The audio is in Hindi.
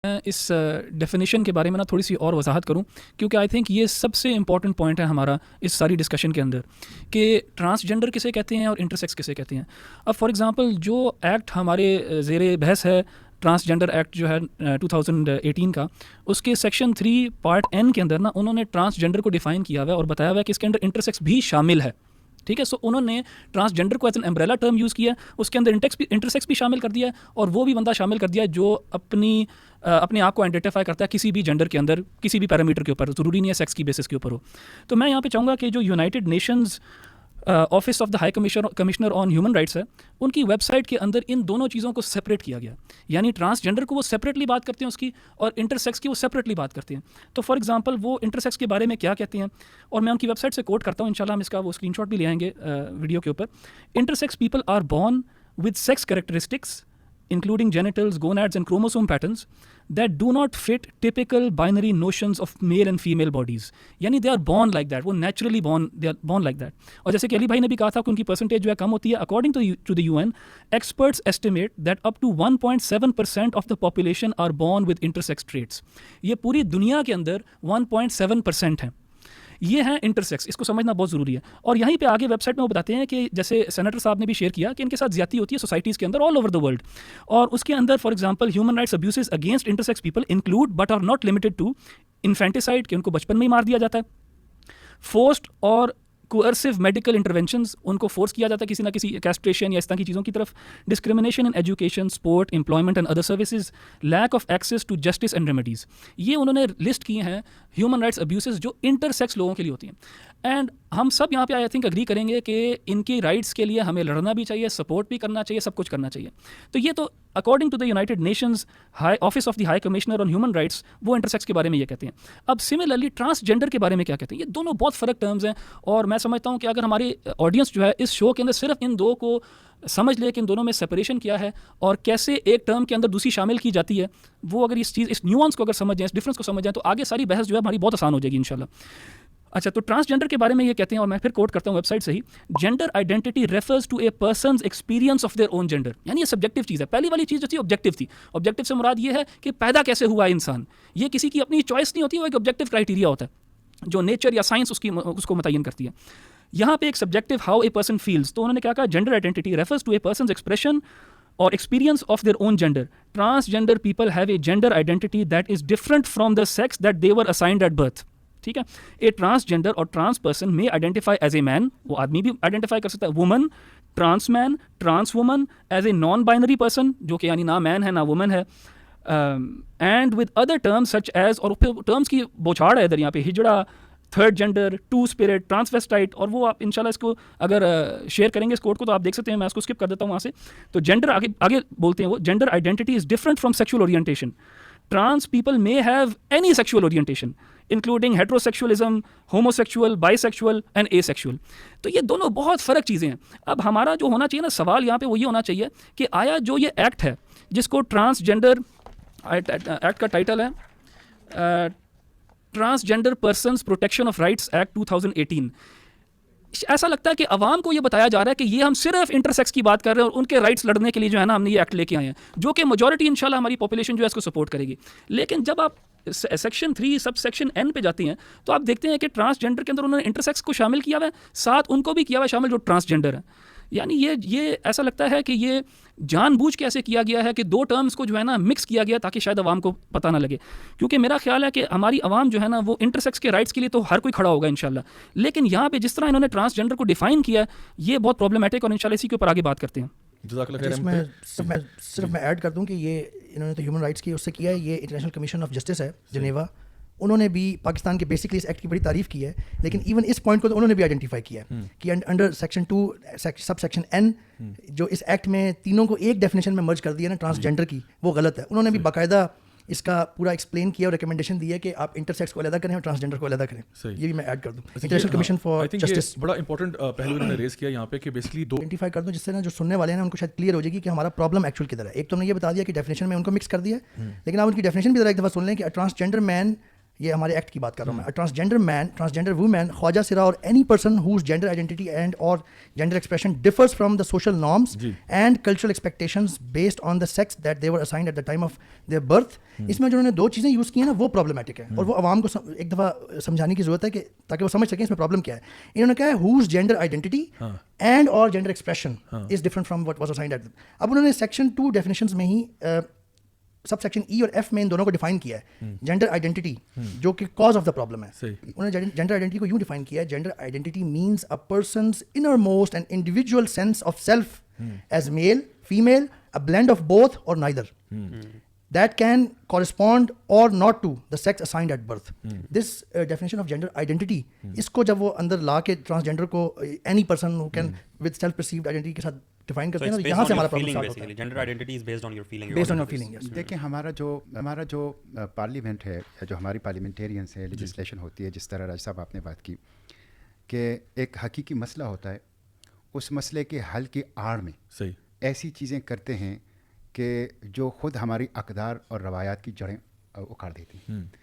इस डेफिनेशन के बारे में ना थोड़ी सी और वजाहत करूं, क्योंकि आई थिंक ये सबसे इंपॉर्टेंट पॉइंट है हमारा इस सारी डिस्कशन के अंदर कि ट्रांसजेंडर किसे कहते हैं और इंटरसेक्स किसे कहते हैं। अब फॉर एग्जांपल जो एक्ट हमारे ज़ेरे बहस है, ट्रांसजेंडर एक्ट जो है 2018 का, उसके सेक्शन 3 पार्ट एन के अंदर ना उन्होंने ट्रांसजेंडर को डिफ़ाइन किया हुआ है और बताया हुआ है कि इसके अंदर इंटरसेक्स भी शामिल है। ठीक है, सो उन्होंने ट्रांसजेंडर को as an umbrella term use किया, उसके अंदर इंटरसेक्स भी शामिल कर दिया है, और वो भी बंदा शामिल कर दिया जो अपने आप को आइडेंटिफाई करता है किसी भी जेंडर के अंदर, किसी भी पैरामीटर के ऊपर, ज़रूरी नहीं है सेक्स की बेसिस के ऊपर हो। तो मैं यहाँ पे चाहूँगा कि जो United Nations office of the high commissioner on human rights है, उनकी वेबसाइट के अंदर इन दोनों चीज़ों को सेपरेट किया गया। यानी ट्रांसजेंडर को वो सेपरेटली बात करते हैं उसकी, और इंटरसेक्स की वो सेपरेटली बात करते हैं। तो फॉर एग्जांपल वो इंटरसेक्स के बारे में क्या कहते हैं, और मैं उनकी वेबसाइट से कोट करता हूँ, इंशाल्लाह हम इसका वो स्क्रीनशॉट भी ले आएंगे वीडियो के ऊपर। Intersex people are born with sex characteristics including genitals, gonads and chromosome patterns that do not fit typical binary notions of male and female bodies. यानी they are born like that, वो naturally they are born like that. और जैसे कि अली भाई ने भी कहा था कि उनकी परसेंटेज जो है कम होती है, according to the UN, experts estimate that up to 1.7% of the population are born with intersex traits. ये पूरी दुनिया के अंदर 1.7% है। ये है इंटरसेक्स, इसको समझना बहुत ज़रूरी है। और यहीं पे आगे वेबसाइट में वो बताते हैं कि जैसे सेनेटर साहब ने भी शेयर किया कि इनके साथ ज़्यादती होती है सोसाइटीज़ के अंदर ऑल ओवर द वर्ल्ड, और उसके अंदर for example human rights abuses against intersex people include but are not limited to infanticide, कि उनको बचपन में ही मार दिया जाता है, फोर्स्ड और कोअर्सिव मेडिकल इंटरवेंशंस, उनको फोर्स किया जाता है किसी ना किसी कैस्ट्रेशन या इस तरह की चीज़ों की तरफ, discrimination in education, sport, employment and other services, lack of access to justice and remedies. ये उन्होंने लिस्ट किए हैं ह्यूमन राइट्स अब्यूसेस जो इंटरसेक्स लोगों के लिए होती हैं। एंड हम सब यहाँ पे आई थिंक अग्री करेंगे कि इनकी राइट्स के लिए हमें लड़ना भी चाहिए, सपोर्ट भी करना चाहिए, सब कुछ करना चाहिए। तो ये तो according to the United Nations high office of the high commissioner on human rights, वो इंटरसेक्स के बारे में ये कहते हैं। अब सिमिलरली ट्रांसजेंडर के बारे में क्या कहते हैं, ये दोनों बहुत फ़र्क टर्म्स हैं, और मैं समझता हूँ कि अगर हमारी ऑडियंस जो है इस शो के अंदर सिर्फ इन दो को समझ ले कि इन दोनों में सेपरेशन क्या है और कैसे एक टर्म के अंदर दूसरी शामिल की जाती है, वो अगर इस न्यूआंस को अगर समझ जाए, इस डिफरेंस को समझ जाए, तो आगे सारी बहस जो है हमारी बहुत आसान हो जाएगी इंशाल्लाह। अच्छा, तो ट्रांसजेंडर के बारे में ये कहते हैं, और मैं फिर कोट करता हूँ वेबसाइट से ही, gender identity refers to a person's experience of their own gender. यानी ये सब्जेक्टिव चीज़ है। पहली वाली चीज़ जो थी ऑब्जेक्टिव थी। ऑब्जेक्टिव से मुराद ये है कि पैदा कैसे हुआ इंसान, ये किसी की अपनी चॉइस नहीं होती, वो एक ऑब्जेक्टिव क्राइटेरिया होता है जो नेचर या साइंस उसको मुतय्यन करती है। यहाँ पे एक subjective how a person feels, तो उन्होंने क्या कहा, gender identity refers to a person's expression or experience of their own gender. Transgender people have a gender identity that is different from the sex that they were assigned at birth. ठीक है, a transgender or trans person may identify as a man, वो आदमी भी आइडेंटिफाई कर सकता है, woman, trans man, trans woman, as a non binary person, जो कि यानी ना मैन है ना वुमन है, and with other terms such as, और टर्म्स की बौछाड़ है इधर यहाँ पे, hijra, third gender, two spirit, transvestite, और वो आप इंशाल्लाह इसको अगर शेयर करेंगे इस कोड को तो आप देख सकते हैं, मैं इसको स्किप कर देता हूँ वहाँ से। तो जेंडर आगे बोलते हैं वो, gender identity is different from sexual orientation. Trans people may have any sexual orientation, including heterosexualism, homosexual, bisexual and asexual. तो ये दोनों बहुत फ़र्क चीज़ें हैं। अब हमारा जो होना चाहिए ना सवाल यहाँ पे वो ये होना चाहिए कि आया जो ये एक्ट है जिसको ट्रांसजेंडर एक्ट का टाइटल है transgender persons protection of rights act 2018, ऐसा लगता है कि अवाम को ये बताया जा रहा है कि ये हम सिर्फ इंटरसेक्स की बात कर रहे हैं और उनके राइट्स लड़ने के लिए जो है ना हमने ये एक्ट लेके आए हैं, जो कि मेजॉरिटी इंशाल्लाह हमारी पॉपुलेशन जो है इसको सपोर्ट करेगी। लेकिन जब आप सेक्शन 3 सब सेक्शन एन पे जाती हैं तो आप देखते हैं कि ट्रांसजेंडर के अंदर उन्होंने इंटरसेक्स को शामिल किया हुआ है, साथ उनको भी किया हुआ है शामिल जो ट्रांसजेंडर है। यानी ये ऐसा लगता है कि ये जानबूझ के ऐसे किया गया है कि दो टर्म्स को जो है ना मिक्स किया गया ताकि शायद अवाम को पता ना लगे, क्योंकि मेरा ख्याल है कि हमारी अवाम जो है ना वो इंटरसेक्स के राइट्स के लिए तो हर कोई खड़ा होगा इंशाल्लाह, लेकिन यहाँ पे जिस तरह इन्होंने ट्रांसजेंडर को डिफाइन किया ये बहुत प्रॉब्लमेटिक, और इंशाल्लाह इसी के ऊपर आगे बात करते हैं। सिर्फ मैं ऐड कर दूं कि ये इन्होंने तो ह्यूमन राइट्स की उससे किया है, ये इंटरनेशनल कमीशन ऑफ जस्टिस है जिनेवा, उन्होंने भी पाकिस्तान के बेसिकली इस एक्ट की बड़ी तारीफ की है, लेकिन इवन इस पॉइंट को तो उन्होंने भी आइडेंटिफाई किया है कि under section 2 sub section N जो इस एक्ट में तीनों को एक डेफिनेशन में मर्ज कर दिया ना ट्रांसजेंडर की, वो गलत है। उन्होंने भी बाकायदा इसका पूरा एक्सप्लेन किया और रिकमेंडेशन दी है कि आप इंटरसेक्स को अलग करें और ट्रांसजेंडर को अलग करें। ये भी मैं ऐड कर दूं, इंटरनेशनल कमीशन फॉर जस्टिस बड़ा इंपॉर्टेंट पहलू इन्होंने रेज किया यहाँ पे कि बेसिकली दो आइडेंटिफाई कर दूं जिससे ना जो सुनने वाले हैं उनको शायद क्लियर हो जाएगी कि हमारा प्रॉब्लम एक्चुअल किधर है। एक तो हमने ये बता दिया कि डेफिनेशन में उनको मिक्स कर दिया, लेकिन आप उनकी डेफिनेशन भी जरा एक दफ़ा सुन लें कि ट्रांसजेंडर मैन ये हमारे एक्ट की बात कर रहा हूँ मैं, transgender man, transgender women, khwaja sira और any person whose gender identity and और gender expression differs from the social norms and cultural expectations based on the sex that they were assigned at the time of their birth. इसमें जो उन्होंने 2 चीज़ें यूज़ की हैं ना, वो प्रॉब्लमेटिक है और वो आवाम को एक दफ़ा समझाने की ज़रूरत है कि ताकि वो समझ सकें इसमें प्रॉब्लम क्या है। इन्होंने कहा है हुज जेंडर आइडेंटिटी एंड और gender expression is different from what was assigned at. अब उन्होंने सेक्शन 2 डेफिनेशंस में ही सब सेक्शन ई और एफ में इन दोनों को डिफाइन किया है। जेंडर आइडेंटिटी जो कि कॉज ऑफ द प्रॉब्लम है, उन्होंने जेंडर आइडेंटिटी को यूं डिफाइन किया है, gender identity means a person's innermost and individual sense of self as male, female, a blend of both or neither that can correspond or not to the sex assigned at birth. This definition of gender identity, इसको जब वो अंदर ला के ट्रांसजेंडर को any person who can with self perceived identity के साथ डिफाइन करते हैं, यहाँ से हमारा प्रॉब्लम स्टार्ट होता है। Gender identity is based on your feeling, based on your feeling. देखिए हमारा जो पार्लियामेंट है या जो हमारी पार्लियामेंटेरियंस है, लेजिस्लेशन होती है, जिस तरह राज साहब आपने बात की कि एक हकीकी मसला होता है, उस मसले के हल की आड़ में सही ऐसी चीज़ें करते हैं कि जो ख़ुद हमारी अक़दार और रवायात की जड़ें उखाड़ देती हैं।